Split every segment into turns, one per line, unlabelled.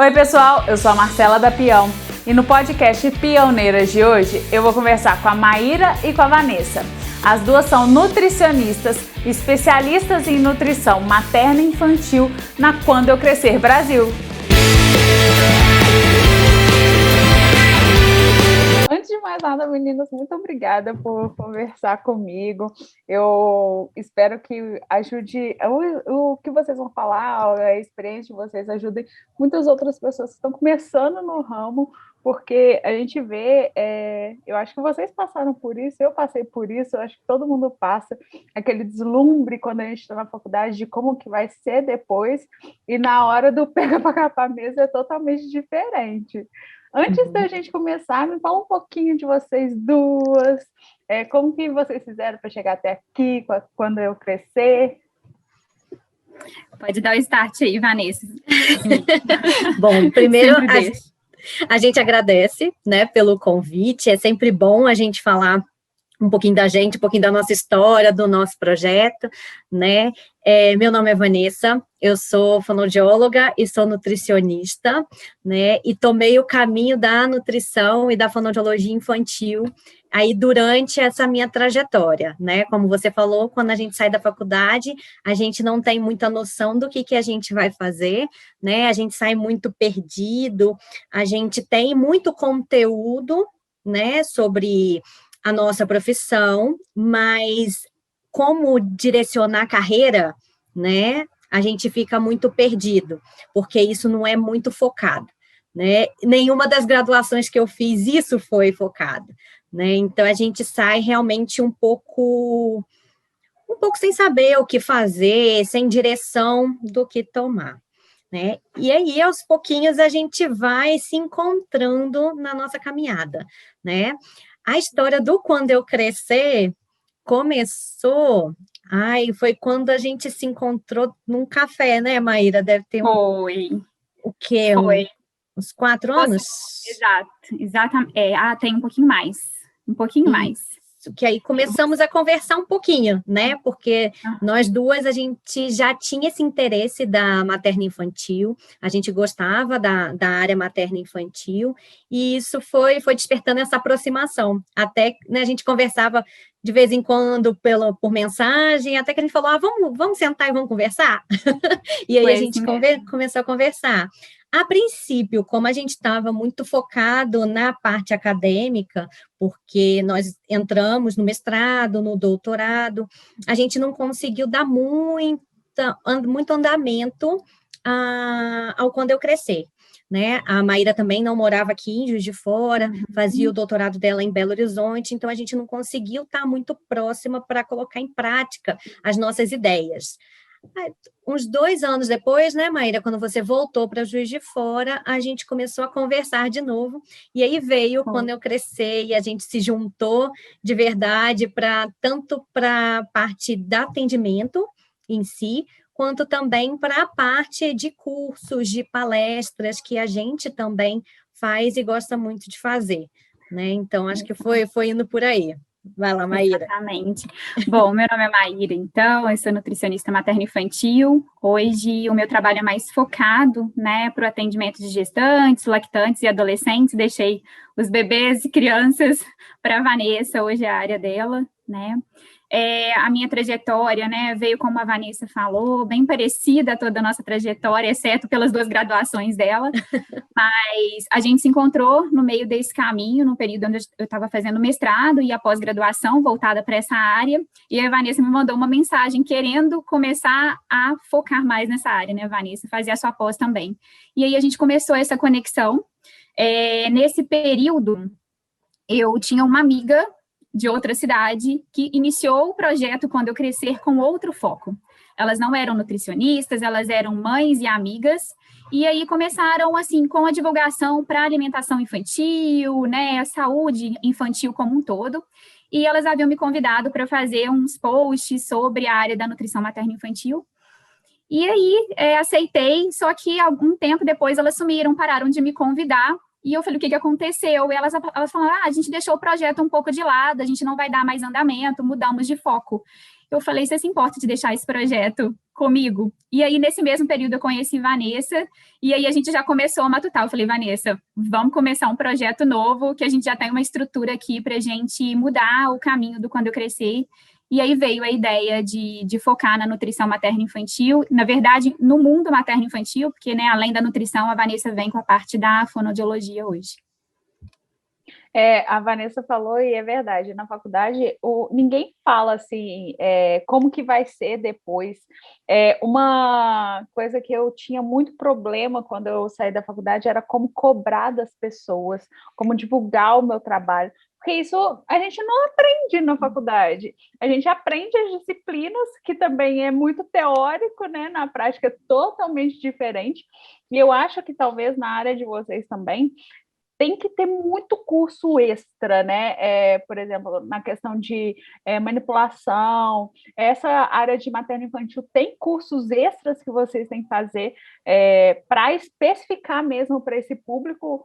Oi pessoal, eu sou a Marcela da Pião e no podcast Pioneiras de hoje eu vou conversar com a Maíra e com a Vanessa. As duas são nutricionistas, especialistas em nutrição materna e infantil na Quando Eu Crescer Brasil. Antes de mais nada, meninas, muito obrigada por conversar comigo. Eu espero que ajude o que vocês vão falar, a experiência de vocês ajude muitas outras pessoas que estão começando no ramo, porque a gente vê, eu acho que vocês passaram por isso, eu passei por isso, eu acho que todo mundo passa, aquele deslumbre quando a gente está na faculdade de como que vai ser depois, e na hora do pega para capar mesmo é totalmente diferente. Antes da gente começar, me fala um pouquinho de vocês duas, como que vocês fizeram para chegar até aqui, quando eu crescer.
Pode dar o start aí, Vanessa.
Bom, primeiro a gente agradece, né, pelo convite. É sempre bom a gente falar um pouquinho da gente, um pouquinho da nossa história, do nosso projeto, né? Meu nome é Vanessa, eu sou fonoaudióloga e sou nutricionista, né? E tomei o caminho da nutrição e da fonoaudiologia infantil aí durante essa minha trajetória, né? Como você falou, quando a gente sai da faculdade, a gente não tem muita noção do que a gente vai fazer, né? A gente sai muito perdido, a gente tem muito conteúdo, né, sobre a nossa profissão, mas como direcionar a carreira, né, a gente fica muito perdido, porque isso não é muito focado, né, nenhuma das graduações que eu fiz, isso foi focado, né, então a gente sai realmente um pouco sem saber o que fazer, sem direção do que tomar, né, e aí aos pouquinhos a gente vai se encontrando na nossa caminhada, né. A história do Quando Eu Crescer começou, foi quando a gente se encontrou num café, né, Maíra? Deve ter
Foi.
O quê?
Foi.
Uns 4 anos?
Exato, exatamente. Tem um pouquinho mais. Mais.
Que aí começamos a conversar um pouquinho, né, porque nós duas, a gente já tinha esse interesse da materna infantil, a gente gostava da área materna infantil, e isso foi despertando essa aproximação, até, né, a gente conversava de vez em quando por mensagem, até que a gente falou, vamos sentar e vamos conversar? E aí a gente começou a conversar. A princípio, como a gente estava muito focado na parte acadêmica, porque nós entramos no mestrado, no doutorado, a gente não conseguiu dar muito andamento ao Quando Eu Crescer, né? A Maíra também não morava aqui em Juiz de Fora, fazia o doutorado dela em Belo Horizonte, então a gente não conseguiu estar muito próxima para colocar em prática as nossas ideias. Uns 2 anos depois, né, Maíra, quando você voltou para Juiz de Fora, a gente começou a conversar de novo, e aí veio Quando Eu Crescer, e a gente se juntou de verdade, tanto para a parte do atendimento em si, quanto também para a parte de cursos, de palestras, que a gente também faz e gosta muito de fazer, né? Então, acho que foi indo por aí. Vai lá, Maíra.
Exatamente. Bom, meu nome é Maíra, então, eu sou nutricionista materno-infantil. Hoje, o meu trabalho é mais focado, né, para o atendimento de gestantes, lactantes e adolescentes. Deixei os bebês e crianças para a Vanessa, hoje é a área dela, né. A minha trajetória, né, veio, como a Vanessa falou, bem parecida a toda a nossa trajetória, exceto pelas 2 graduações dela, mas a gente se encontrou no meio desse caminho, no período onde eu estava fazendo mestrado e a pós-graduação voltada para essa área, e a Vanessa me mandou uma mensagem querendo começar a focar mais nessa área, né, Vanessa, fazer a sua pós também. E aí a gente começou essa conexão. Nesse período, eu tinha uma amiga de outra cidade, que iniciou o projeto Quando Eu Crescer com outro foco. Elas não eram nutricionistas, elas eram mães e amigas, e aí começaram, assim, com a divulgação para a alimentação infantil, né, a saúde infantil como um todo, e elas haviam me convidado para fazer uns posts sobre a área da nutrição materno-infantil, e aí aceitei, só que algum tempo depois elas sumiram, pararam de me convidar. E eu falei, o que aconteceu? E elas falaram, a gente deixou o projeto um pouco de lado, a gente não vai dar mais andamento, mudamos de foco. eu falei, você se importa de deixar esse projeto comigo? E aí, nesse mesmo período, eu conheci Vanessa, e aí a gente já começou a matutar. Eu falei, Vanessa, vamos começar um projeto novo, que a gente já tem uma estrutura aqui para a gente mudar o caminho do Quando Eu Crescer. E aí veio a ideia de focar na nutrição materno-infantil, na verdade, no mundo materno-infantil, porque, né, além da nutrição, a Vanessa vem com a parte da fonoaudiologia hoje.
A Vanessa falou, e é verdade, na faculdade ninguém fala assim, como que vai ser depois. Uma coisa que eu tinha muito problema quando eu saí da faculdade era como cobrar das pessoas, como divulgar o meu trabalho, porque isso a gente não aprende na faculdade. A gente aprende as disciplinas, que também é muito teórico, né? Na prática é totalmente diferente, e eu acho que talvez na área de vocês também, tem que ter muito curso extra, né? Por exemplo, na questão de manipulação, essa área de materno-infantil tem cursos extras que vocês têm que fazer para especificar mesmo para esse público,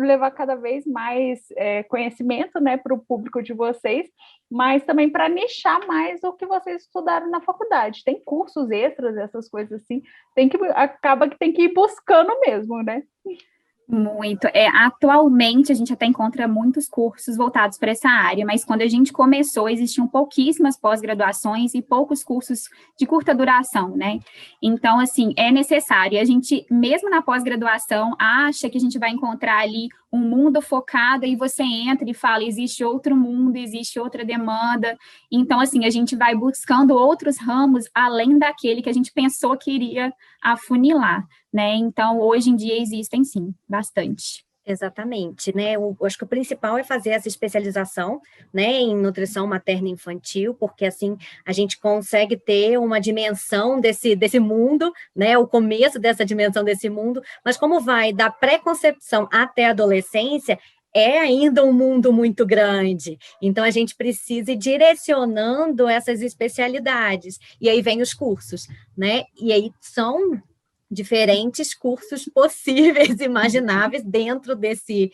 levar cada vez mais conhecimento, né, para o público de vocês, mas também para nichar mais o que vocês estudaram na faculdade. Tem cursos extras, essas coisas assim, acaba que tem que ir buscando mesmo, né?
Muito. Atualmente, a gente até encontra muitos cursos voltados para essa área, mas quando a gente começou, existiam pouquíssimas pós-graduações e poucos cursos de curta duração, né? Então, assim, é necessário. A gente, mesmo na pós-graduação, acha que a gente vai encontrar ali um mundo focado, e você entra e fala, existe outro mundo, existe outra demanda. Então, assim, a gente vai buscando outros ramos, além daquele que a gente pensou que iria afunilar, né? Então, hoje em dia existem, sim, bastante.
Exatamente, né? Eu acho que o principal é fazer essa especialização, né, em nutrição materna e infantil, porque assim a gente consegue ter uma dimensão desse mundo, né? O começo dessa dimensão desse mundo, mas como vai da pré-concepção até a adolescência, é ainda um mundo muito grande. Então, a gente precisa ir direcionando essas especialidades. E aí vem os cursos, né? E aí são diferentes cursos possíveis, imagináveis, dentro desse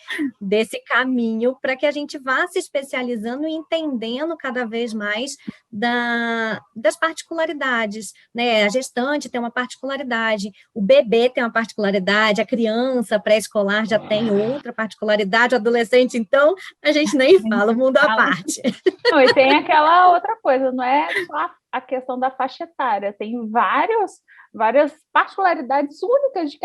caminho, para que a gente vá se especializando e entendendo cada vez mais das particularidades, né? A gestante tem uma particularidade, o bebê tem uma particularidade, a criança pré-escolar já tem outra particularidade, o adolescente, então, a gente nem fala, o mundo à parte.
Não, e tem aquela outra coisa, não é só a questão da faixa etária, tem várias particularidades únicas de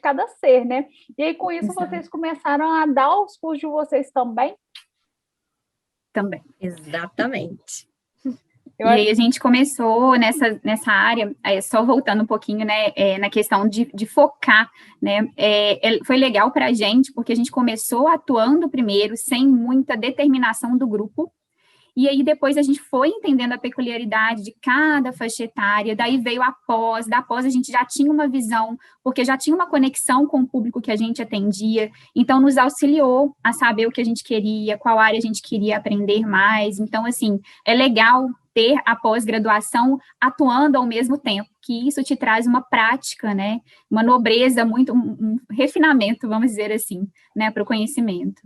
cada ser, né? E aí, com isso, vocês começaram a dar os cursos de vocês também?
Também.
Exatamente.
E aí a gente começou nessa área, só voltando um pouquinho, né, na questão de focar, né, foi legal para a gente, porque a gente começou atuando primeiro, sem muita determinação do grupo, e aí depois a gente foi entendendo a peculiaridade de cada faixa etária, daí veio a pós, da pós a gente já tinha uma visão, porque já tinha uma conexão com o público que a gente atendia, então nos auxiliou a saber o que a gente queria, qual área a gente queria aprender mais, então assim, é legal ter a pós-graduação atuando ao mesmo tempo, que isso te traz uma prática, né, uma nobreza, muito, um refinamento, vamos dizer assim, né, para o conhecimento.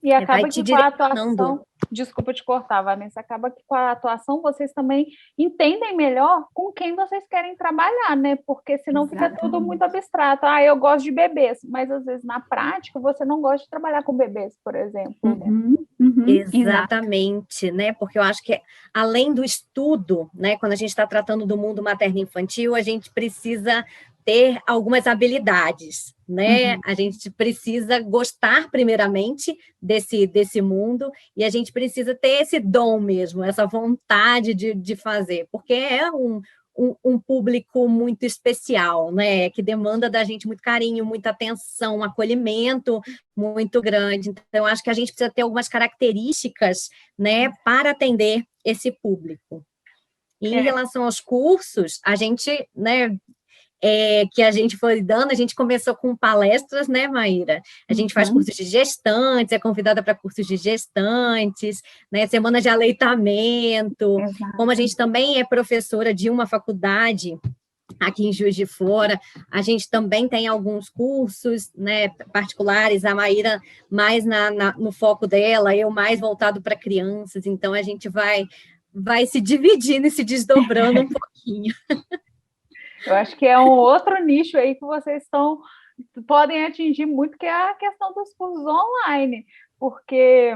E acaba que com a atuação, desculpa te cortar, Vanessa, acaba que com a atuação vocês também entendem melhor com quem vocês querem trabalhar, né? Porque senão fica tudo muito abstrato. Eu gosto de bebês, mas às vezes na prática você não gosta de trabalhar com bebês, por exemplo.
Exatamente, né? Porque eu acho que além do estudo, né? Quando a gente está tratando do mundo materno-infantil, a gente precisa ter algumas habilidades, né? A gente precisa gostar primeiramente desse mundo e a gente precisa ter esse dom mesmo, essa vontade de fazer, porque é um público muito especial, né? Que demanda da gente muito carinho, muita atenção, um acolhimento muito grande. Então, eu acho que a gente precisa ter algumas características, né, para atender esse público. E em relação aos cursos, a gente, né, que a gente foi dando, a gente começou com palestras, né, Maíra? A gente faz cursos de gestantes, é convidada para cursos de gestantes, né, semana de aleitamento. Como a gente também é professora de uma faculdade aqui em Juiz de Fora. A gente também tem alguns cursos, né, particulares, a Maíra mais no foco dela, eu mais voltado para crianças, então a gente vai se dividindo e se desdobrando um pouquinho.
Eu acho que é um outro nicho aí que vocês podem atingir muito, que é a questão dos cursos online, porque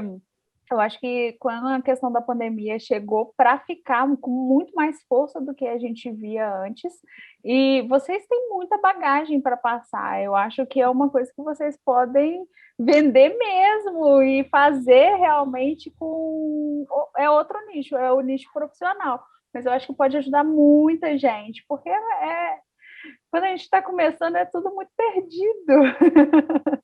eu acho que quando a questão da pandemia chegou para ficar com muito mais força do que a gente via antes, e vocês têm muita bagagem para passar. Eu acho que é uma coisa que vocês podem vender mesmo e fazer realmente com... É outro nicho, é o nicho profissional. Mas eu acho que pode ajudar muita gente, porque quando a gente está começando é tudo muito perdido.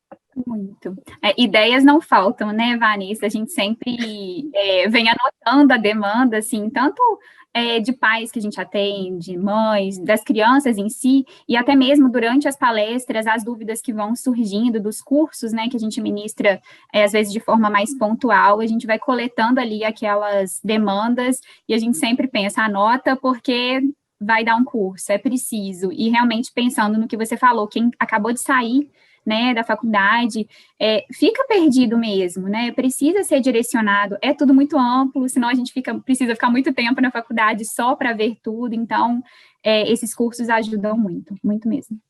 Muito. Ideias não faltam, né, Vanessa? A gente sempre vem anotando a demanda, assim, tanto de pais que a gente atende, mães, das crianças em si, e até mesmo durante as palestras, as dúvidas que vão surgindo dos cursos, né, que a gente ministra, às vezes de forma mais pontual, a gente vai coletando ali aquelas demandas, e a gente sempre pensa, anota, porque vai dar um curso, é preciso, e realmente pensando no que você falou, quem acabou de sair, né, da faculdade, fica perdido mesmo, né, precisa ser direcionado, é tudo muito amplo, senão a gente precisa ficar muito tempo na faculdade só para ver tudo, então, esses cursos ajudam muito, muito mesmo.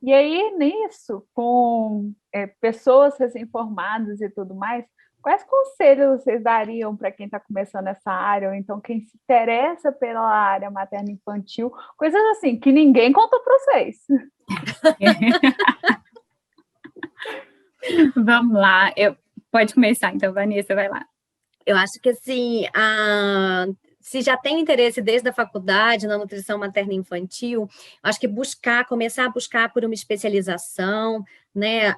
E aí, nisso, com pessoas recém-formadas e tudo mais, quais conselhos vocês dariam para quem está começando essa área, ou então quem se interessa pela área materno-infantil, coisas assim, que ninguém contou para vocês?
Vamos lá, pode começar, então, Vanessa, vai lá.
Eu acho que, assim, se já tem interesse desde a faculdade na nutrição materna e infantil, acho que começar a buscar por uma especialização, né,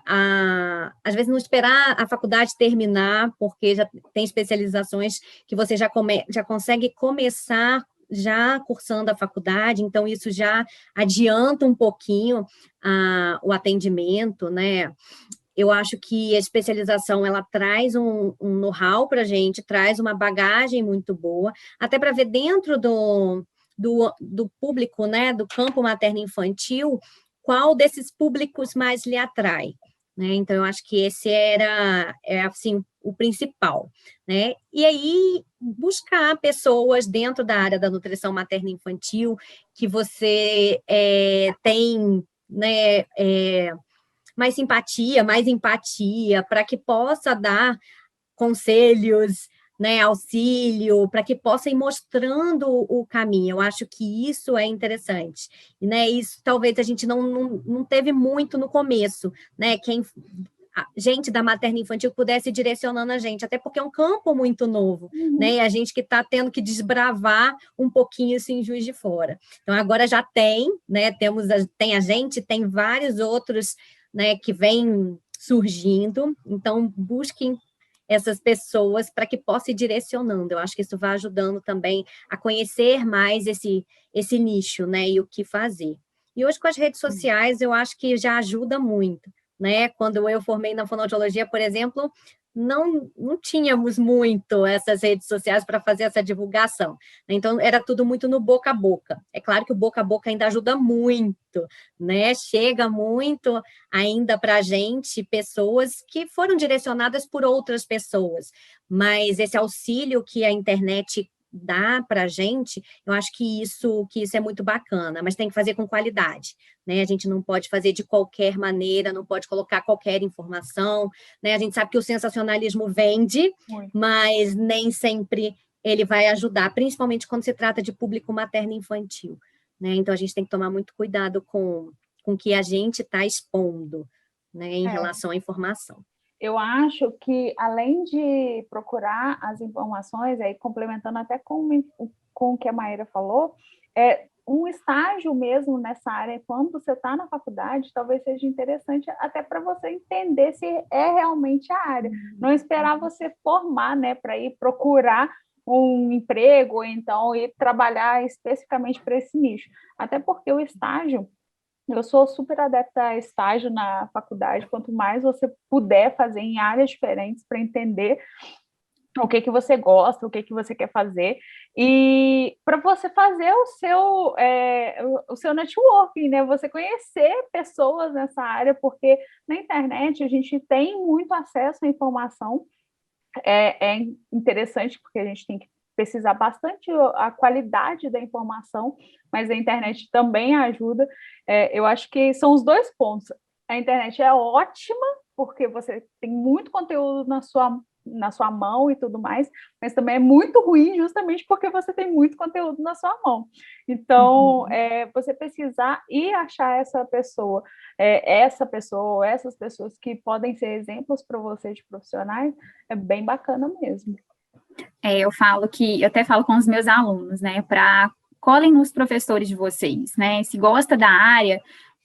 às vezes não esperar a faculdade terminar, porque já tem especializações que você já consegue começar já cursando a faculdade, então isso já adianta um pouquinho o atendimento, né? Eu acho que a especialização, ela traz um know-how para a gente, traz uma bagagem muito boa, até para ver dentro do público, né, do campo materno-infantil, qual desses públicos mais lhe atrai, né? Então, eu acho que esse assim, o principal, né? E aí, buscar pessoas dentro da área da nutrição materno-infantil que você tem, né, mais simpatia, mais empatia, para que possa dar conselhos, né, auxílio, para que possa ir mostrando o caminho. Eu acho que isso é interessante. E, né, isso talvez a gente não teve muito no começo, né? A gente da materna infantil pudesse ir direcionando a gente, até porque é um campo muito novo, né? E a gente que está tendo que desbravar um pouquinho isso em Juiz de Fora. Então, agora já tem, né? Tem a gente, tem vários outros, né, que vem surgindo, então busquem essas pessoas para que possa ir direcionando. Eu acho que isso vai ajudando também a conhecer mais esse nicho, né, e o que fazer. E hoje com as redes sociais eu acho que já ajuda muito, né? Quando eu formei na fonoaudiologia, por exemplo, não tínhamos muito essas redes sociais para fazer essa divulgação. Então, era tudo muito no boca a boca. É claro que o boca a boca ainda ajuda muito, né? Chega muito ainda para a gente pessoas que foram direcionadas por outras pessoas, mas esse auxílio que a internet dá para a gente, eu acho que isso é muito bacana, mas tem que fazer com qualidade, né? A gente não pode fazer de qualquer maneira, não pode colocar qualquer informação, né? A gente sabe que o sensacionalismo vende, mas nem sempre ele vai ajudar, principalmente quando se trata de público materno e infantil, né? Então, a gente tem que tomar muito cuidado com o que a gente está expondo, né, em relação à informação.
Eu acho que, além de procurar as informações, aí complementando até com o que a Maíra falou, um estágio mesmo nessa área, quando você está na faculdade, talvez seja interessante até para você entender se é realmente a área. Não esperar você formar, né, para ir procurar um emprego, ou então ir trabalhar especificamente para esse nicho. Até porque o estágio, eu sou super adepta a estágio na faculdade, quanto mais você puder fazer em áreas diferentes para entender o que que você gosta, o que que você quer fazer, e para você fazer o seu networking, né? Você conhecer pessoas nessa área, porque na internet a gente tem muito acesso à informação, é interessante porque a gente tem que pesquisar bastante a qualidade da informação, mas a internet também ajuda. Eu acho que são os dois pontos. A internet é ótima, porque você tem muito conteúdo na sua mão e tudo mais, mas também é muito ruim justamente porque você tem muito conteúdo na sua mão. Então, você pesquisar e achar essa pessoa, essas pessoas que podem ser exemplos para você de profissionais, é bem bacana mesmo.
Eu até falo com os meus alunos, né, para colhem nos professores de vocês, né, se gosta da área,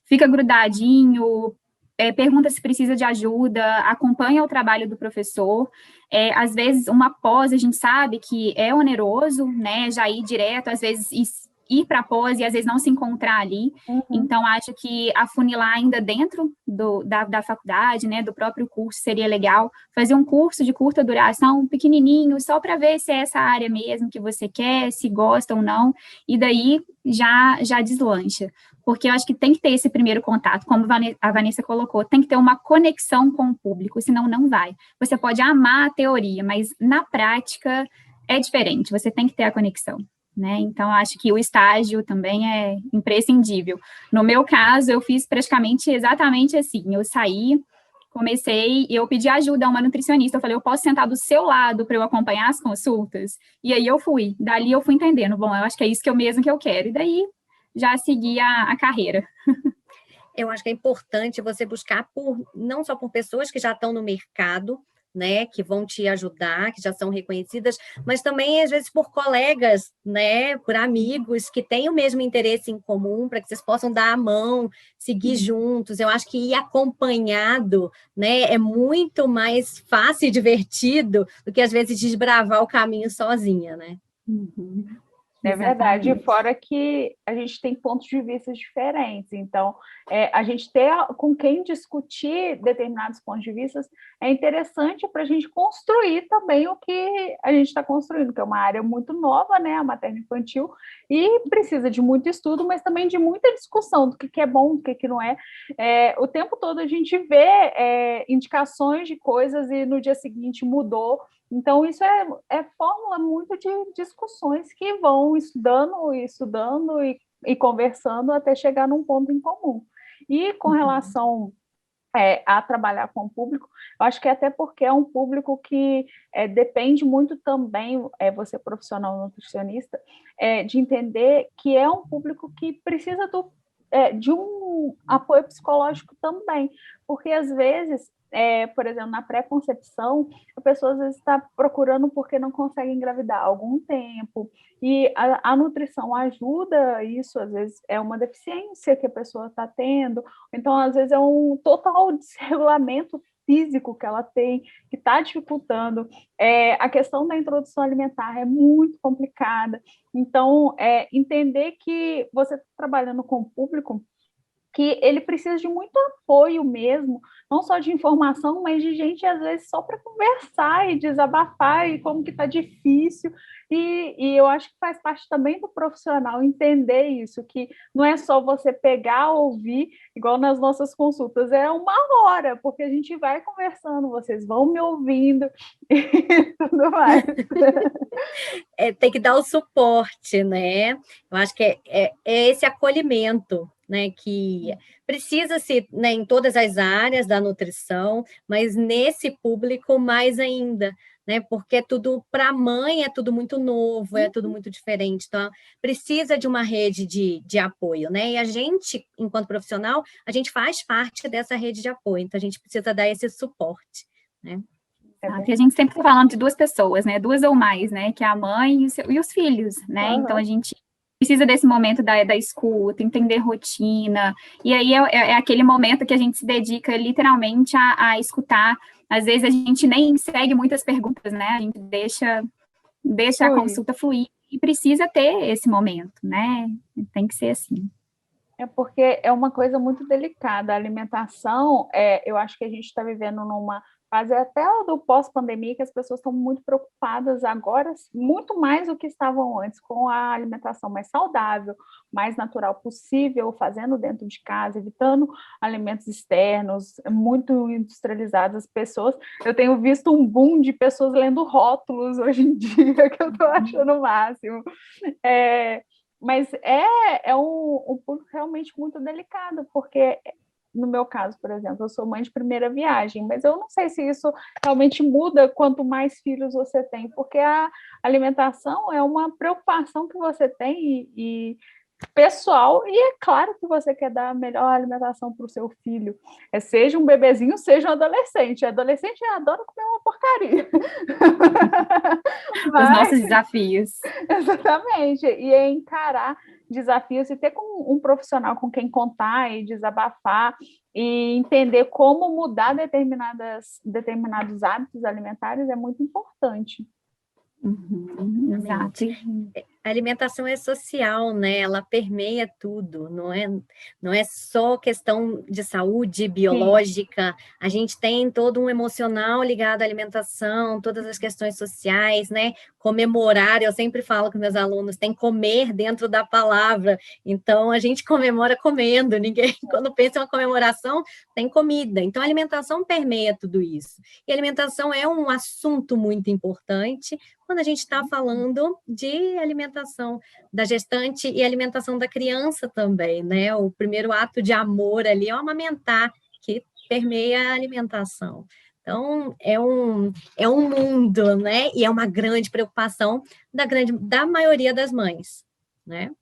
fica grudadinho, pergunta se precisa de ajuda, acompanha o trabalho do professor. Às vezes, uma pós, a gente sabe que é oneroso, né, já ir direto, às vezes ir para a pós e às vezes não se encontrar ali. Então, acho que afunilar ainda dentro da faculdade, né, do próprio curso, seria legal. Fazer um curso de curta duração, pequenininho, só para ver se é essa área mesmo que você quer, se gosta ou não, e daí já deslancha. Porque eu acho que tem que ter esse primeiro contato, como a Vanessa colocou, tem que ter uma conexão com o público, senão não vai. Você pode amar a teoria, mas na prática é diferente, você tem que ter a conexão, né? Então, acho que o estágio também é imprescindível. No meu caso, eu fiz praticamente exatamente assim, eu saí, comecei e eu pedi ajuda a uma nutricionista, eu falei, eu posso sentar do seu lado para eu acompanhar as consultas? E aí eu fui, dali eu fui entendendo, bom, eu acho que é isso que eu quero, e daí já segui a carreira.
Eu acho que é importante você buscar não só por pessoas que já estão no mercado, né, que vão te ajudar, que já são reconhecidas, mas também, às vezes, por colegas, né, por amigos que têm o mesmo interesse em comum, para que vocês possam dar a mão, seguir juntos. Eu acho que ir acompanhado, né, é muito mais fácil e divertido do que, às vezes, desbravar o caminho sozinha, né?
É verdade, fora que a gente tem pontos de vista diferentes, então a gente ter com quem discutir determinados pontos de vista é interessante para a gente construir também o que a gente está construindo, que é uma área muito nova, né, a materno-infantil, e precisa de muito estudo, mas também de muita discussão do que é bom, do que não é. O tempo todo a gente vê indicações de coisas e no dia seguinte mudou. Então, isso é fórmula muito de discussões que vão estudando e conversando até chegar num ponto em comum. E com relação a trabalhar com o público, eu acho que até porque é um público que depende muito também, você profissional nutricionista, de entender que é um público que precisa de um apoio psicológico também, porque às vezes, por exemplo, na pré-concepção, a pessoa às vezes está procurando porque não consegue engravidar há algum tempo, e a nutrição ajuda isso, às vezes é uma deficiência que a pessoa está tendo, então às vezes é um total desregulamento físico que ela tem, que está dificultando. A questão da introdução alimentar é muito complicada, então entender que você está trabalhando com o público que ele precisa de muito apoio mesmo, não só de informação, mas de gente, às vezes, só para conversar e desabafar, e como que está difícil, e eu acho que faz parte também do profissional entender isso, que não é só você pegar, ouvir, igual nas nossas consultas, é uma hora, porque a gente vai conversando, vocês vão me ouvindo, e tudo mais.
Tem que dar o suporte, né? Eu acho que é esse acolhimento, né, que precisa-se, né, em todas as áreas da nutrição, mas nesse público mais ainda, né, porque é tudo, para a mãe é tudo muito novo, é tudo muito diferente, então precisa de uma rede de apoio, né, e a gente, enquanto profissional, a gente faz parte dessa rede de apoio, então a gente precisa dar esse suporte, né.
E a gente sempre está falando de duas pessoas, né, duas ou mais, né, que é a mãe e os filhos, né, então a gente precisa desse momento da escuta, entender rotina, e aí é aquele momento que a gente se dedica literalmente a escutar. Às vezes a gente nem segue muitas perguntas, né? A gente deixa a consulta fluir e precisa ter esse momento, né? Tem que ser assim.
É porque é uma coisa muito delicada. A alimentação, eu acho que a gente está vivendo numa fase até do pós-pandemia, que as pessoas estão muito preocupadas agora, muito mais do que estavam antes, com a alimentação mais saudável, mais natural possível, fazendo dentro de casa, evitando alimentos externos, muito industrializados. As pessoas, eu tenho visto um boom de pessoas lendo rótulos hoje em dia, que eu estou achando o máximo. Mas é um ponto realmente muito delicado, porque no meu caso, por exemplo, eu sou mãe de primeira viagem, mas eu não sei se isso realmente muda quanto mais filhos você tem, porque a alimentação é uma preocupação que você tem e pessoal, e é claro que você quer dar a melhor alimentação para o seu filho, seja um bebezinho, seja um adolescente. Adolescente adora comer uma porcaria.
Os nossos desafios.
Exatamente, e é encarar desafios e ter um profissional com quem contar e desabafar e entender como mudar determinados hábitos alimentares é muito importante.
Exato.
A alimentação é social, né? Ela permeia tudo, não é só questão de saúde biológica. Sim. A gente tem todo um emocional ligado à alimentação, todas as questões sociais, né? Comemorar, eu sempre falo com meus alunos, tem comer dentro da palavra. Então, a gente comemora comendo. Ninguém, quando pensa em uma comemoração, tem comida. Então, a alimentação permeia tudo isso. E a alimentação é um assunto muito importante quando a gente está falando de alimentação da gestante e alimentação da criança também, né? O primeiro ato de amor ali é o amamentar, que permeia a alimentação. Então, é um mundo, né? E é uma grande preocupação da maioria das mães, né?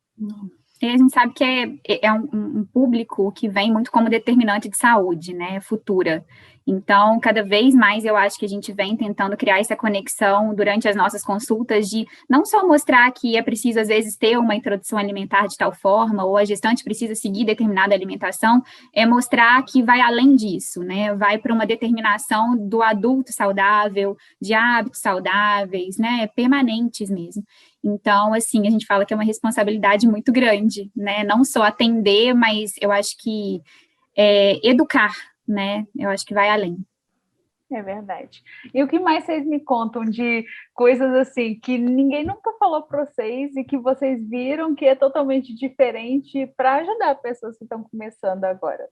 E a gente sabe que é um público que vem muito como determinante de saúde, né, futura. Então, cada vez mais eu acho que a gente vem tentando criar essa conexão durante as nossas consultas de não só mostrar que é preciso, às vezes, ter uma introdução alimentar de tal forma, ou a gestante precisa seguir determinada alimentação, é mostrar que vai além disso, né, vai para uma determinação do adulto saudável, de hábitos saudáveis, né, permanentes mesmo. Então, assim, a gente fala que é uma responsabilidade muito grande, né? Não só atender, mas eu acho que educar, né? Eu acho que vai além.
É verdade. E o que mais vocês me contam de coisas assim que ninguém nunca falou para vocês e que vocês viram que é totalmente diferente para ajudar pessoas que estão começando agora?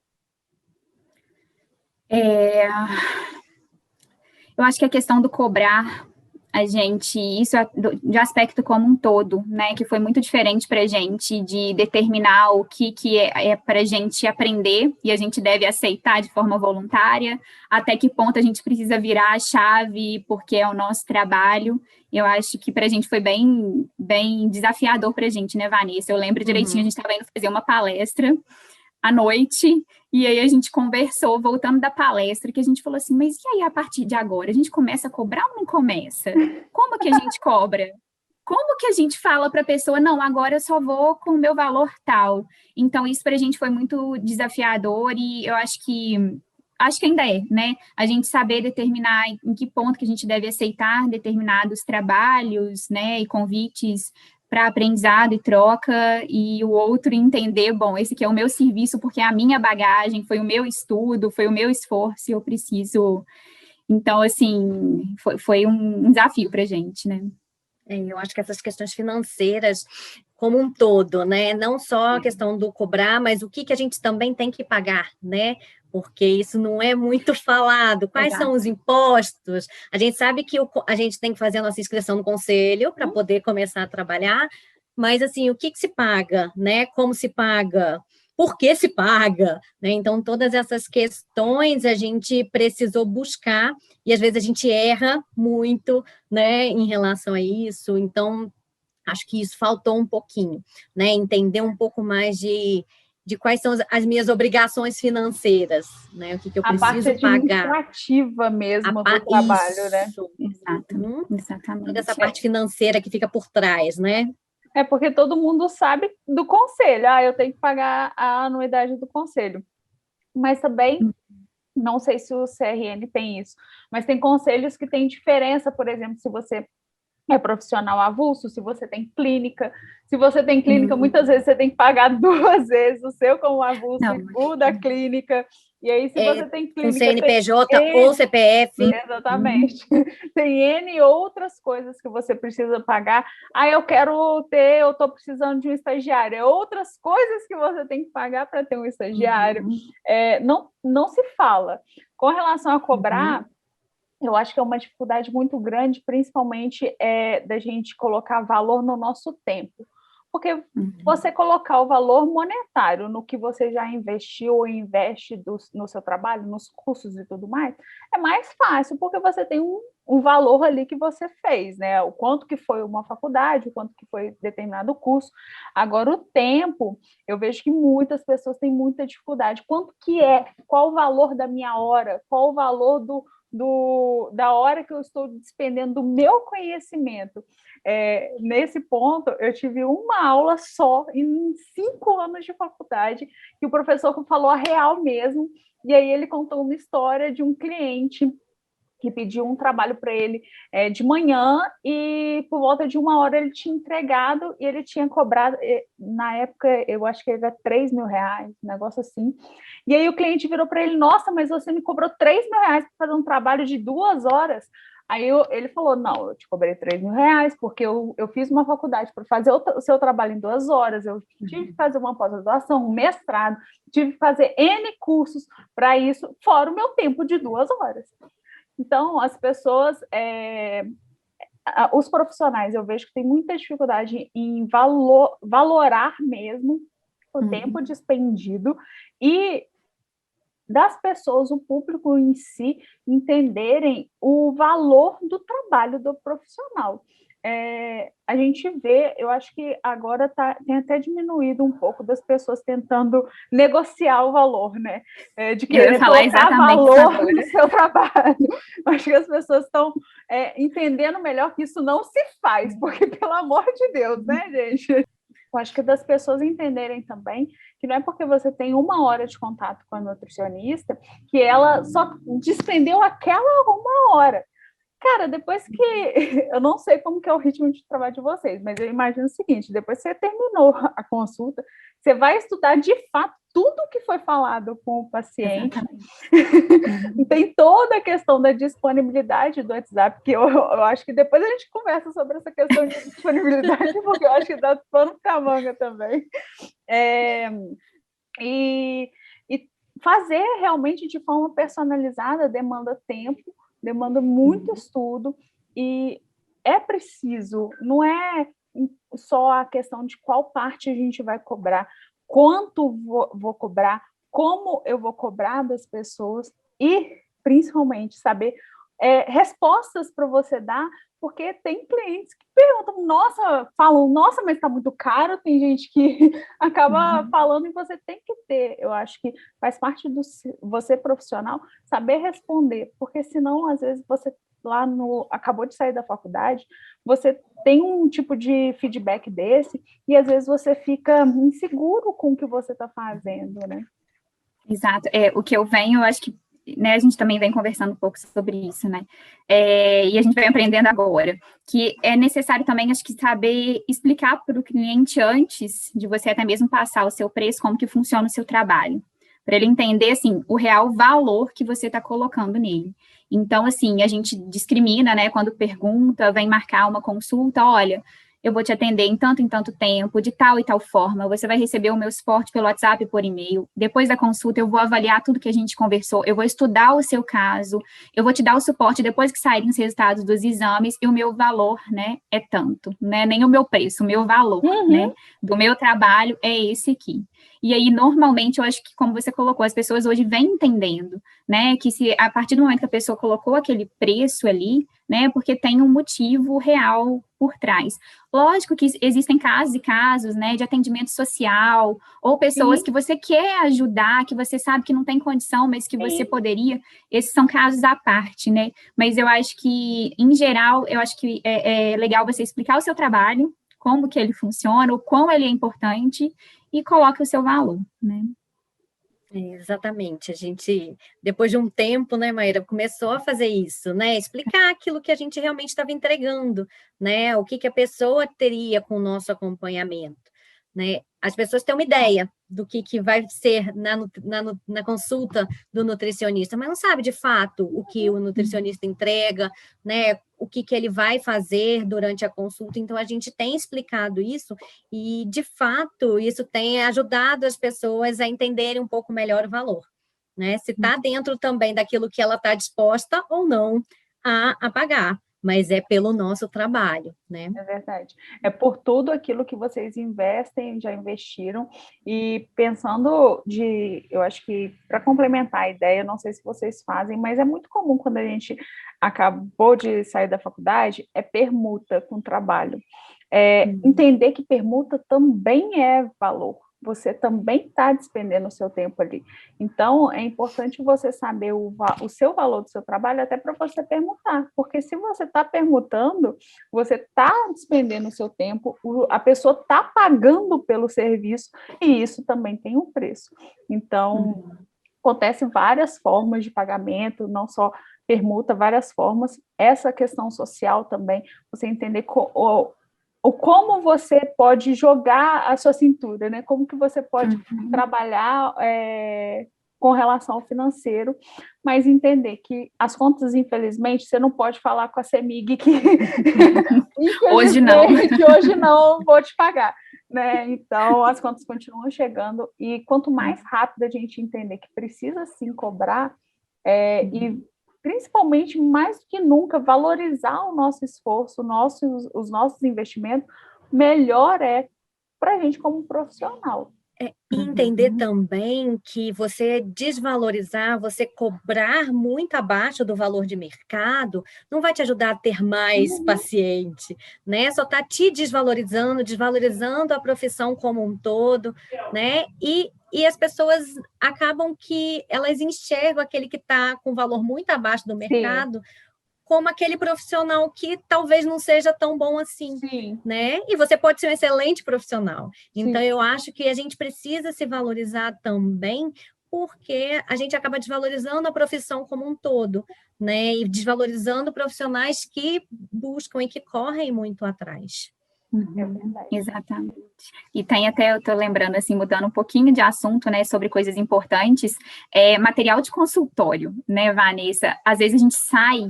Eu acho que a questão do cobrar isso é de aspecto como um todo, né, que foi muito diferente para a gente de determinar o que é para a gente aprender e a gente deve aceitar de forma voluntária, até que ponto a gente precisa virar a chave porque é o nosso trabalho. Eu acho que para a gente foi bem, bem desafiador para a gente, né, Vanessa? Eu lembro direitinho, a gente estava indo fazer uma palestra à noite, e aí a gente conversou, voltando da palestra, que a gente falou assim, mas e aí, a partir de agora, a gente começa a cobrar ou não começa? Como que a gente cobra? Como que a gente fala para a pessoa, não, agora eu só vou com o meu valor tal? Então, isso para a gente foi muito desafiador, e eu acho que ainda é, né? A gente saber determinar em que ponto que a gente deve aceitar determinados trabalhos, né, e convites para aprendizado e troca, e o outro entender, bom, esse aqui é o meu serviço porque é a minha bagagem, foi o meu estudo, foi o meu esforço, e eu preciso... Então, assim, foi um desafio para a gente, né?
Eu acho que essas questões financeiras como um todo, né? Não só a questão do cobrar, mas o que a gente também tem que pagar, né? Porque isso não é muito falado. Quais são os impostos? A gente sabe que a gente tem que fazer a nossa inscrição no conselho para poder começar a trabalhar, mas, assim, o que se paga, né? Como se paga? Por que se paga? Né? Então, todas essas questões a gente precisou buscar e, às vezes, a gente erra muito, né, em relação a isso. Então, acho que isso faltou um pouquinho, né? Entender um pouco mais de quais são as minhas obrigações financeiras, né? O que eu preciso pagar.
A parte administrativa mesmo do trabalho,
isso,
né?
Exato, exatamente.
Toda essa parte financeira que fica por trás, né?
É porque todo mundo sabe do conselho. Eu tenho que pagar a anuidade do conselho. Mas também, não sei se o CRN tem isso, mas tem conselhos que têm diferença, por exemplo, se você é profissional avulso, se você tem clínica. Se você tem clínica, muitas vezes você tem que pagar 2 vezes o seu como avulso e o da clínica. E aí, se você tem clínica...
Um CNPJ ou CPF.
Exatamente. Tem N outras coisas que você precisa pagar. Eu estou precisando de um estagiário. É outras coisas que você tem que pagar para ter um estagiário. Não se fala. Com relação a cobrar, eu acho que é uma dificuldade muito grande, principalmente da gente colocar valor no nosso tempo. Porque você colocar o valor monetário no que você já investiu ou investe no seu trabalho, nos cursos e tudo mais, é mais fácil, porque você tem um valor ali que você fez, né? O quanto que foi uma faculdade, o quanto que foi determinado curso. Agora, o tempo, eu vejo que muitas pessoas têm muita dificuldade. Quanto que qual o valor da minha hora? Qual o valor da hora que eu estou despendendo do meu conhecimento? Nesse ponto, eu tive uma aula só em 5 anos de faculdade, que o professor falou a real mesmo, e aí ele contou uma história de um cliente que pediu um trabalho para ele de manhã, e por volta de 1 hora ele tinha entregado, e ele tinha cobrado, na época, eu acho que era R$3.000, um negócio assim. E aí o cliente virou para ele: nossa, mas você me cobrou R$3.000 para fazer um trabalho de 2 horas? Aí ele falou: não, eu te cobrei R$3.000 porque eu fiz uma faculdade para fazer o seu trabalho em 2 horas, eu tive que fazer uma pós-graduação, um mestrado, tive que fazer N cursos para isso, fora o meu tempo de 2 horas. Então, as pessoas, os profissionais, eu vejo que tem muita dificuldade em valorar mesmo o tempo despendido, e das pessoas, o público em si, entenderem o valor do trabalho do profissional. A gente vê, eu acho que agora tem até diminuído um pouco das pessoas tentando negociar o valor, né? De querer colocar valor no seu trabalho. Acho que as pessoas estão entendendo melhor que isso não se faz, porque, pelo amor de Deus, né, gente? Eu acho que das pessoas entenderem também que não é porque você tem 1 hora de contato com a nutricionista que ela só despendeu aquela 1 hora. Cara, depois que... Eu não sei como que é o ritmo de trabalho de vocês, mas eu imagino o seguinte: depois que você terminou a consulta, você vai estudar de fato tudo que foi falado com o paciente. Tem toda a questão da disponibilidade do WhatsApp, que eu acho que depois a gente conversa sobre essa questão de disponibilidade, porque eu acho que dá pano para manga também. E fazer realmente de forma personalizada demanda tempo, demanda muito estudo, e é preciso, não é só a questão de qual parte a gente vai cobrar, quanto vou cobrar, como eu vou cobrar das pessoas, e principalmente saber respostas para você dar, porque tem clientes que perguntam, falam, nossa, mas está muito caro. Tem gente que acaba falando, e você tem que ter, eu acho que faz parte do você profissional saber responder, porque senão, às vezes, você acabou de sair da faculdade, você tem um tipo de feedback desse, e às vezes você fica inseguro com o que você está fazendo, né?
Exato. O que eu venho, eu acho que, né, a gente também vem conversando um pouco sobre isso, né? E a gente vem aprendendo agora que é necessário também, acho que, saber explicar para o cliente antes de você até mesmo passar o seu preço, como que funciona o seu trabalho, para ele entender, assim, o real valor que você está colocando nele. Então, assim, a gente discrimina, né, quando pergunta, vem marcar uma consulta: olha, eu vou te atender em tanto tempo, de tal e tal forma, você vai receber o meu suporte pelo WhatsApp e por e-mail. Depois da consulta, eu vou avaliar tudo que a gente conversou, eu vou estudar o seu caso, eu vou te dar o suporte depois que saírem os resultados dos exames, e o meu valor, né, é tanto, né, nem o meu preço, o meu valor, né, do meu trabalho é esse aqui. E aí, normalmente, eu acho que, como você colocou, as pessoas hoje vêm entendendo, né, que se a partir do momento que a pessoa colocou aquele preço ali, né, porque tem um motivo real por trás. Lógico que existem casos e casos, né, de atendimento social, ou pessoas que você quer ajudar, que você sabe que não tem condição, mas que você poderia. Esses são casos à parte, né, mas eu acho que, em geral, eu acho que é legal você explicar o seu trabalho, como que ele funciona, o quão ele é importante, e coloque o seu valor, né?
Exatamente, a gente, depois de um tempo, né, Maíra, começou a fazer isso, né, explicar aquilo que a gente realmente estava entregando, né, o que que a pessoa teria com o nosso acompanhamento, né, as pessoas têm uma ideia do que vai ser na consulta do nutricionista, mas não sabe de fato o que o nutricionista entrega, né, o que ele vai fazer durante a consulta, então a gente tem explicado isso e, de fato, isso tem ajudado as pessoas a entenderem um pouco melhor o valor, né? Se está dentro também daquilo que ela está disposta ou não a pagar, mas é pelo nosso trabalho, né?
É verdade. É por tudo aquilo que vocês investem, já investiram, e pensando eu acho que para complementar a ideia, não sei se vocês fazem, mas é muito comum quando a gente acabou de sair da faculdade, é permuta com trabalho. Entender que permuta também é valor. Você também está despendendo o seu tempo ali. Então, é importante você saber o seu valor do seu trabalho até para você permutar, porque se você está permutando, você está despendendo o seu tempo, a pessoa está pagando pelo serviço, e isso também tem um preço. Então, acontecem várias formas de pagamento, não só permuta, várias formas. Essa questão social também, você entender como você pode jogar a sua cintura, né? Como que você pode trabalhar com relação ao financeiro, mas entender que as contas, infelizmente, você não pode falar com a CEMIG que
Hoje não.
Hoje não vou te pagar, né? Então, as contas continuam chegando, e quanto mais rápido a gente entender que precisa sim cobrar, e principalmente, mais do que nunca, valorizar o nosso esforço, os nossos investimentos, melhor é para a gente como profissional.
E entender também que você desvalorizar, você cobrar muito abaixo do valor de mercado, não vai te ajudar a ter mais paciente, né? Só está te desvalorizando a profissão como um todo, né? E as pessoas acabam que elas enxergam aquele que está com valor muito abaixo do mercado como aquele profissional que talvez não seja tão bom assim, né? E você pode ser um excelente profissional. Então, eu acho que a gente precisa se valorizar também, porque a gente acaba desvalorizando a profissão como um todo, né? E desvalorizando profissionais que buscam e que correm muito atrás.
Exatamente. E tem até, eu estou lembrando, assim, mudando um pouquinho de assunto, né, sobre coisas importantes, material de consultório, né, Vanessa? Às vezes a gente sai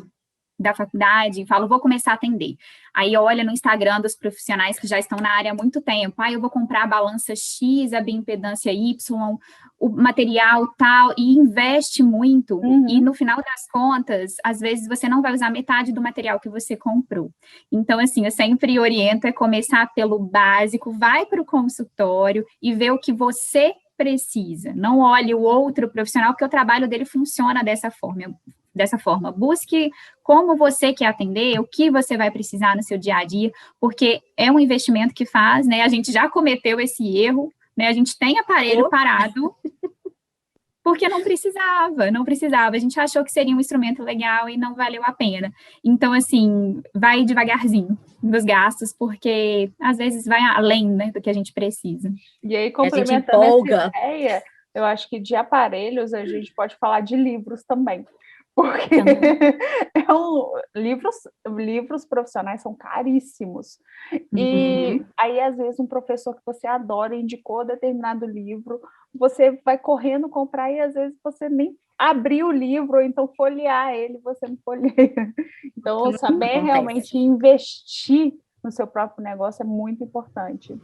da faculdade e falo, vou começar a atender. Aí olha no Instagram dos profissionais que já estão na área há muito tempo, eu vou comprar a balança X, a bioimpedância Y, o material tal, e investe muito, e no final das contas, às vezes você não vai usar metade do material que você comprou. Então, assim, eu sempre oriento começar pelo básico, vai para o consultório e vê o que você precisa. Não olhe o outro profissional, porque o trabalho dele funciona dessa forma. Busque como você quer atender, o que você vai precisar no seu dia a dia, porque é um investimento que faz, né? A gente já cometeu esse erro, né? A gente tem aparelho parado, porque não precisava. A gente achou que seria um instrumento legal e não valeu a pena. Então, assim, vai devagarzinho nos gastos, porque às vezes vai além, né, do que a gente precisa.
E aí, complementando essa ideia, eu acho que de aparelhos a gente pode falar de livros também. Porque livros profissionais são caríssimos. E aí, às vezes, um professor que você adora indicou determinado livro, você vai correndo comprar e, às vezes, você nem abriu o livro, ou então folhear ele, você não folheia. Então, saber realmente investir no seu próprio negócio é muito importante.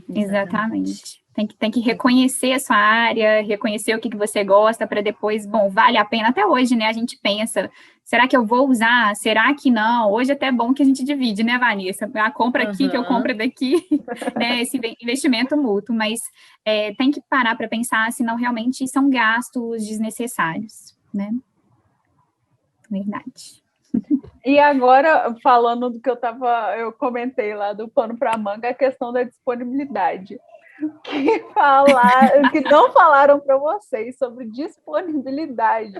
Exatamente. Tem que reconhecer a sua área, reconhecer o que você gosta, para depois, vale a pena. Até hoje, né, a gente pensa, será que eu vou usar? Será que não? Hoje até é bom que a gente divide, né, Vanessa? A compra aqui, que eu compro daqui, né, esse investimento mútuo, mas tem que parar para pensar, senão realmente são gastos desnecessários, né? Verdade.
E agora, falando do que eu comentei lá do pano para manga, a questão da disponibilidade. Que não falaram para vocês sobre disponibilidade,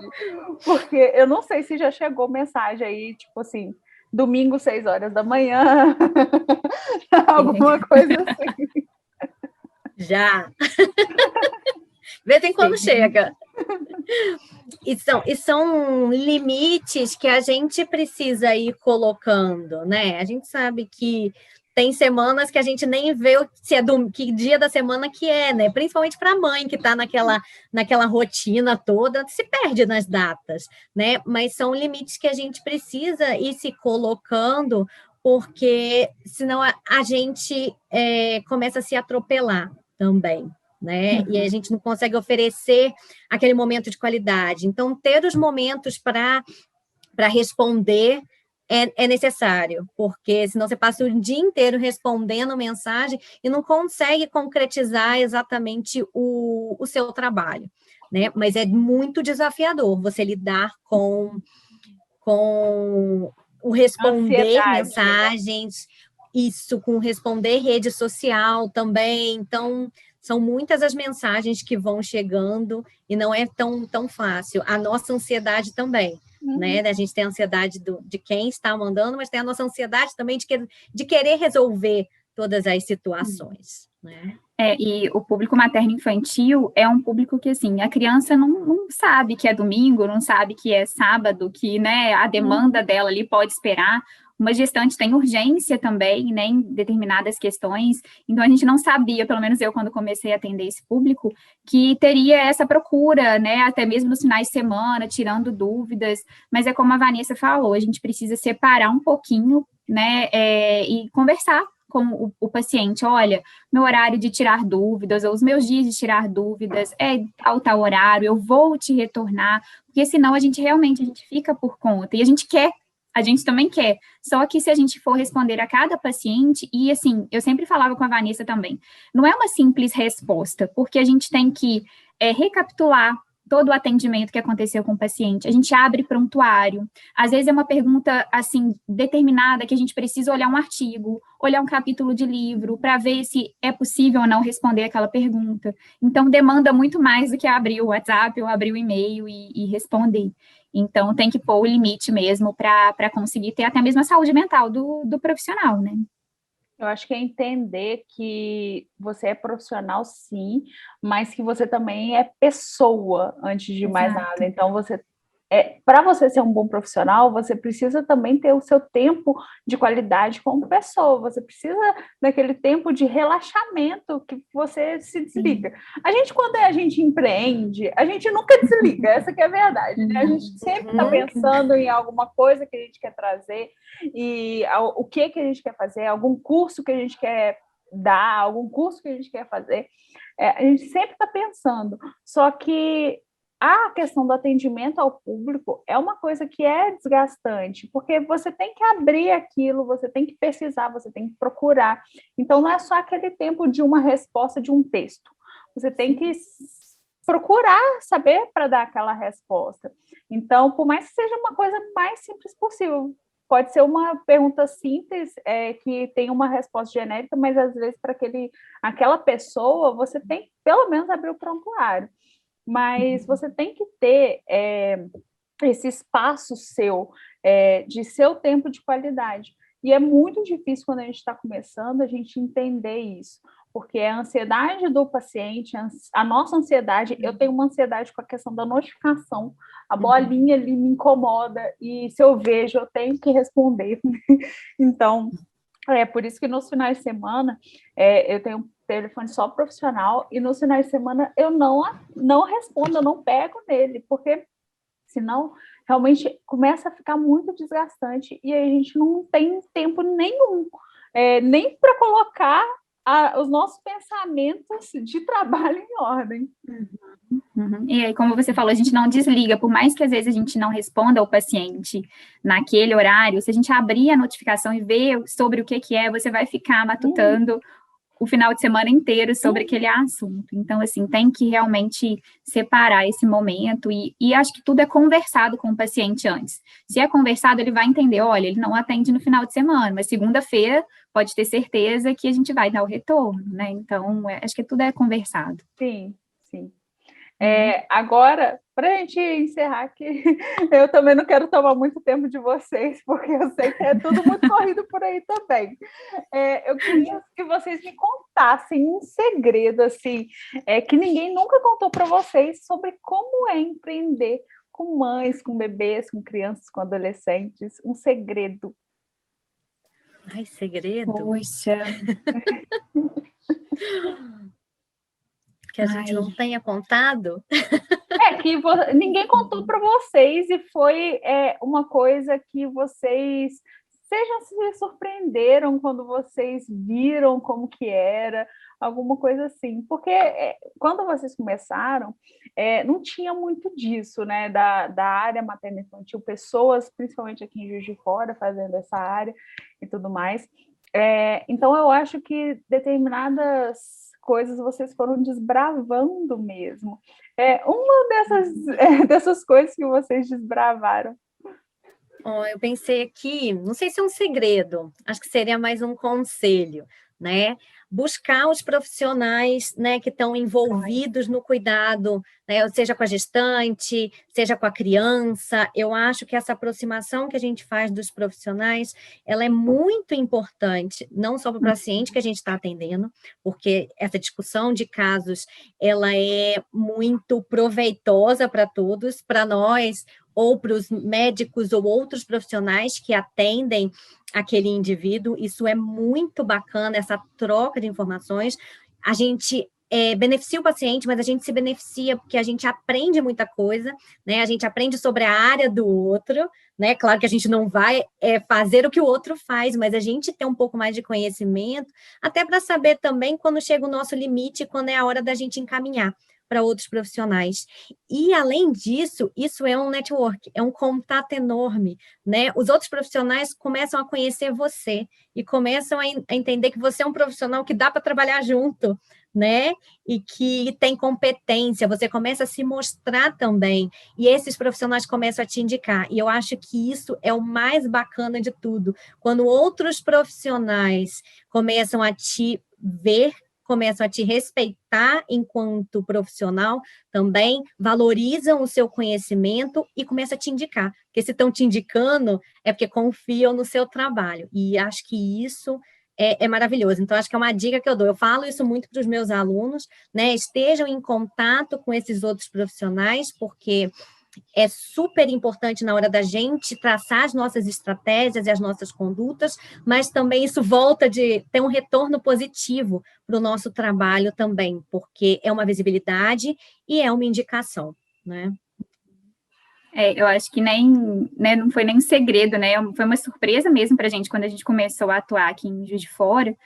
porque eu não sei se já chegou mensagem aí, tipo assim, domingo, 6 horas da manhã, alguma coisa assim.
Já. vez em quando chega. E são limites que a gente precisa ir colocando, né? A gente sabe que tem semanas que a gente nem vê se é que dia da semana que é, né? Principalmente para a mãe que está naquela rotina toda, se perde nas datas, né? Mas são limites que a gente precisa ir se colocando, porque senão a gente começa a se atropelar também, né? E a gente não consegue oferecer aquele momento de qualidade. Então, ter os momentos para responder é necessário, porque senão você passa o dia inteiro respondendo mensagem e não consegue concretizar exatamente o seu trabalho, né? Mas é muito desafiador você lidar com o responder mensagens, isso, com responder rede social também. Então, são muitas as mensagens que vão chegando e não é tão fácil. A nossa ansiedade também, né? A gente tem a ansiedade de quem está mandando, mas tem a nossa ansiedade também de querer resolver todas as situações, né?
E o público materno-infantil é um público que, assim, a criança não sabe que é domingo, não sabe que é sábado, que, né, a demanda dela ali pode esperar. Uma gestante tem urgência também, né, em determinadas questões, então a gente não sabia, pelo menos eu, quando comecei a atender esse público, que teria essa procura, né, até mesmo nos finais de semana, tirando dúvidas, mas é como a Vanessa falou, a gente precisa separar um pouquinho, né, e conversar com o paciente, olha, meu horário de tirar dúvidas, ou os meus dias de tirar dúvidas, é tal horário, eu vou te retornar, porque senão a gente fica por conta, e a gente também quer, só que se a gente for responder a cada paciente, e assim, eu sempre falava com a Vanessa também, não é uma simples resposta, porque a gente tem que recapitular todo o atendimento que aconteceu com o paciente, a gente abre prontuário, às vezes é uma pergunta, assim, determinada, que a gente precisa olhar um artigo, olhar um capítulo de livro, para ver se é possível ou não responder aquela pergunta, então demanda muito mais do que abrir o WhatsApp ou abrir o e-mail e responder. Então, tem que pôr o limite mesmo para conseguir ter até mesmo a saúde mental do profissional, né?
Eu acho que é entender que você é profissional, sim, mas que você também é pessoa, antes de mais nada. Então, para você ser um bom profissional, você precisa também ter o seu tempo de qualidade como pessoa. Você precisa daquele tempo de relaxamento que você se desliga. Quando a gente empreende, a gente nunca desliga, essa que é a verdade, né? A gente sempre está pensando em alguma coisa que a gente quer trazer e o que a gente quer fazer, algum curso que a gente quer dar, algum curso que a gente quer fazer. A gente sempre está pensando, só que a questão do atendimento ao público é uma coisa que é desgastante, porque você tem que abrir aquilo, você tem que pesquisar, você tem que procurar. Então, não é só aquele tempo de uma resposta de um texto. Você tem que procurar saber para dar aquela resposta. Então, por mais que seja uma coisa mais simples possível, pode ser uma pergunta simples, que tem uma resposta genérica, mas às vezes para aquela pessoa, você tem que pelo menos abrir o prontuário. Mas você tem que ter esse espaço seu, de seu tempo de qualidade. E é muito difícil quando a gente está começando a gente entender isso, porque a ansiedade do paciente, a nossa ansiedade, eu tenho uma ansiedade com a questão da notificação, a bolinha ali me incomoda, e se eu vejo, eu tenho que responder. Então, por isso que nos finais de semana, eu tenho telefone só profissional, e nos finais de semana eu não respondo, eu não pego nele, porque senão realmente começa a ficar muito desgastante e a gente não tem tempo nenhum, nem para colocar os nossos pensamentos de trabalho em ordem.
E aí, como você falou, a gente não desliga, por mais que às vezes a gente não responda ao paciente naquele horário, se a gente abrir a notificação e ver sobre o que é, você vai ficar matutando o final de semana inteiro sobre aquele assunto. Então, assim, tem que realmente separar esse momento e acho que tudo é conversado com o paciente antes. Se é conversado, ele vai entender, olha, ele não atende no final de semana, mas segunda-feira pode ter certeza que a gente vai dar o retorno, né? Então, acho que tudo é conversado.
Sim, sim. Agora, para a gente encerrar aqui, eu também não quero tomar muito tempo de vocês, porque eu sei que é tudo muito corrido por aí também. Eu queria que vocês me contassem um segredo, assim, que ninguém nunca contou para vocês sobre como é empreender com mães, com bebês, com crianças, com adolescentes. Um segredo.
Ai, segredo?
Poxa.
Que a gente não tenha contado?
Que ninguém contou para vocês e foi uma coisa que vocês se surpreenderam quando vocês viram como que era, alguma coisa assim. Porque quando vocês começaram, não tinha muito disso, né? Da área materno-infantil, pessoas, principalmente aqui em Juiz de Fora, fazendo essa área e tudo mais. Então, eu acho que determinadas coisas vocês foram desbravando mesmo. Uma dessas coisas que vocês desbravaram.
Eu pensei aqui, não sei se é um segredo, acho que seria mais um conselho, né? Buscar os profissionais, né, que estão envolvidos no cuidado, né, seja com a gestante, seja com a criança. Eu acho que essa aproximação que a gente faz dos profissionais, ela é muito importante, não só para o paciente que a gente está atendendo, porque essa discussão de casos, ela é muito proveitosa para todos, para nós, ou para os médicos ou outros profissionais que atendem aquele indivíduo. Isso é muito bacana, essa troca de informações. A gente beneficia o paciente, mas a gente se beneficia porque a gente aprende muita coisa, né? A gente aprende sobre a área do outro, né? Claro que a gente não vai fazer o que o outro faz, mas a gente tem um pouco mais de conhecimento, até para saber também quando chega o nosso limite, quando é a hora da gente encaminhar para outros profissionais. E, além disso, isso é um network, é um contato enorme, né? Os outros profissionais começam a conhecer você e começam a entender que você é um profissional que dá para trabalhar junto, né? E que tem competência, você começa a se mostrar também, e esses profissionais começam a te indicar, e eu acho que isso é o mais bacana de tudo, quando outros profissionais começam a te ver, começam a te respeitar enquanto profissional, também valorizam o seu conhecimento e começam a te indicar. Porque se estão te indicando, é porque confiam no seu trabalho. E acho que isso é maravilhoso. Então, acho que é uma dica que eu dou. Eu falo isso muito para os meus alunos, né? Estejam em contato com esses outros profissionais, porque é super importante na hora da gente traçar as nossas estratégias e as nossas condutas, mas também isso volta de ter um retorno positivo para o nosso trabalho também, porque é uma visibilidade e é uma indicação, né?
Eu acho que nem, né, não foi nem um segredo, né? Foi uma surpresa mesmo para a gente quando a gente começou a atuar aqui em Juiz de Fora.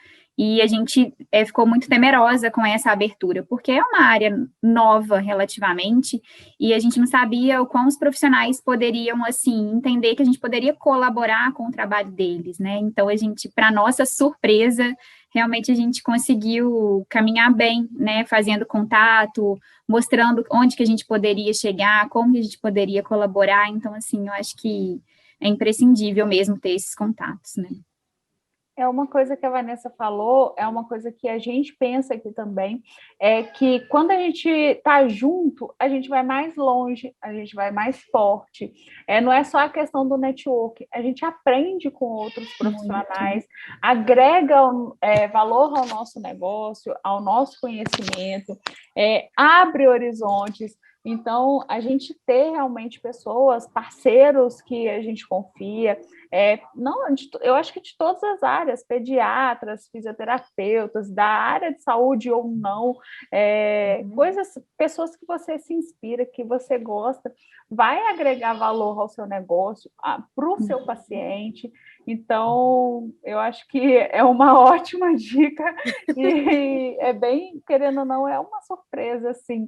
E a gente ficou muito temerosa com essa abertura, porque é uma área nova relativamente, e a gente não sabia o quão os profissionais poderiam, assim, entender que a gente poderia colaborar com o trabalho deles, né? Então, a gente, para nossa surpresa, realmente a gente conseguiu caminhar bem, né? Fazendo contato, mostrando onde que a gente poderia chegar, como que a gente poderia colaborar. Então, assim, eu acho que é imprescindível mesmo ter esses contatos, né?
É uma coisa que a Vanessa falou, é uma coisa que a gente pensa aqui também, é que quando a gente está junto, a gente vai mais longe, a gente vai mais forte. Não é só a questão do network, a gente aprende com outros profissionais, agrega valor ao nosso negócio, ao nosso conhecimento, abre horizontes. Então, a gente ter realmente pessoas, parceiros que a gente confia, eu acho que de todas as áreas, pediatras, fisioterapeutas, da área de saúde ou não, pessoas que você se inspira, que você gosta, vai agregar valor ao seu negócio, para o seu paciente. Então, eu acho que é uma ótima dica e é bem, querendo ou não, é uma surpresa, assim,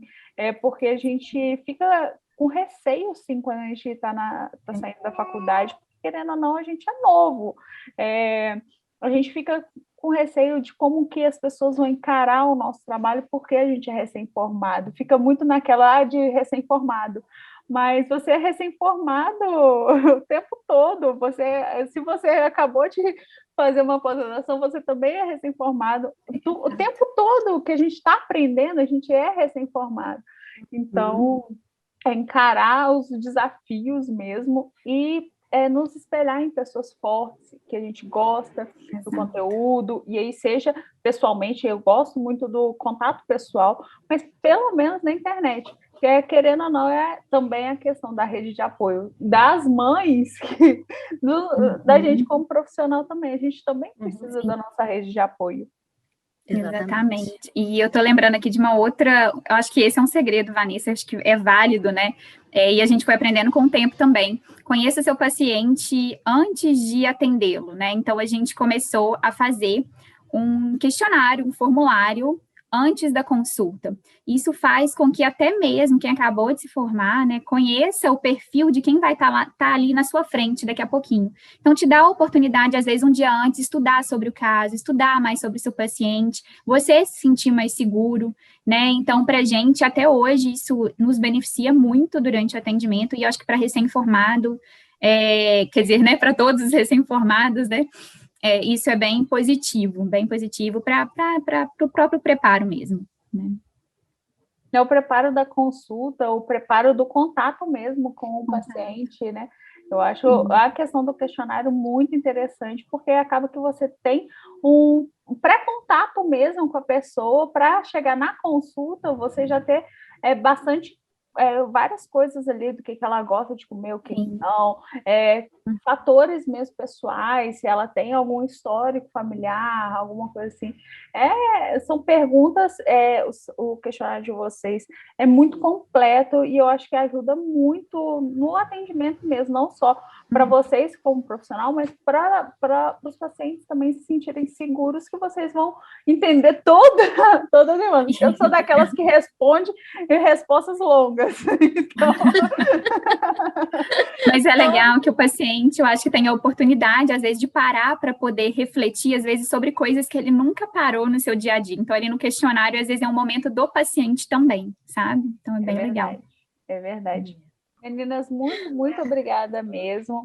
porque a gente fica com receio, sim, quando a gente está saindo da faculdade, querendo ou não, a gente é novo. A gente fica com receio de como que as pessoas vão encarar o nosso trabalho, porque a gente é recém-formado. Fica muito naquela de recém-formado. Mas você é recém-formado o tempo todo. Se você acabou de fazer uma pós-graduação, você também é recém-formado. O tempo todo que a gente está aprendendo, a gente é recém-formado. Então, é encarar os desafios mesmo e nos espelhar em pessoas fortes, que a gente gosta do conteúdo, e aí seja pessoalmente, eu gosto muito do contato pessoal, mas pelo menos na internet, que querendo ou não, também a questão da rede de apoio, das mães, da gente como profissional também, a gente também precisa da nossa rede de apoio.
Exatamente. E eu tô lembrando aqui de uma outra, eu acho que esse é um segredo, Vanessa, acho que é válido, né? E a gente foi aprendendo com o tempo também. Conheça seu paciente antes de atendê-lo, né? Então, a gente começou a fazer um questionário, um formulário antes da consulta. Isso faz com que até mesmo quem acabou de se formar, né, conheça o perfil de quem vai estar ali na sua frente daqui a pouquinho. Então, te dá a oportunidade, às vezes, um dia antes, estudar sobre o caso, estudar mais sobre o seu paciente, você se sentir mais seguro, né? Então, para a gente, até hoje, isso nos beneficia muito durante o atendimento, e eu acho que para recém-formado, quer dizer, né, para todos os recém-formados, né, isso é bem positivo para o próprio preparo mesmo, né?
O preparo da consulta, o preparo do contato mesmo com o paciente, né? Eu acho a questão do questionário muito interessante, porque acaba que você tem um pré-contato mesmo com a pessoa, para chegar na consulta, você já ter bastante várias coisas ali do que ela gosta de comer, o que não, fatores mesmo pessoais, se ela tem algum histórico familiar, alguma coisa assim. São perguntas, o questionário de vocês é muito completo e eu acho que ajuda muito no atendimento mesmo, não só para vocês como profissional, mas para os pacientes também se sentirem seguros que vocês vão entender toda a demanda. Eu sou daquelas que responde respostas longas. Então...
Mas é legal que o paciente, eu acho que tem a oportunidade, às vezes, de parar para poder refletir, às vezes, sobre coisas que ele nunca parou no seu dia a dia. Então, ali no questionário, às vezes, é um momento do paciente também, sabe? Então, é bem legal.
É verdade. Meninas, muito, muito obrigada mesmo.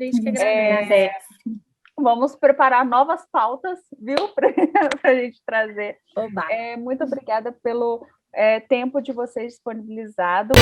Vamos preparar novas pautas, viu? Para a gente trazer. Muito obrigada pelo tempo de vocês disponibilizado.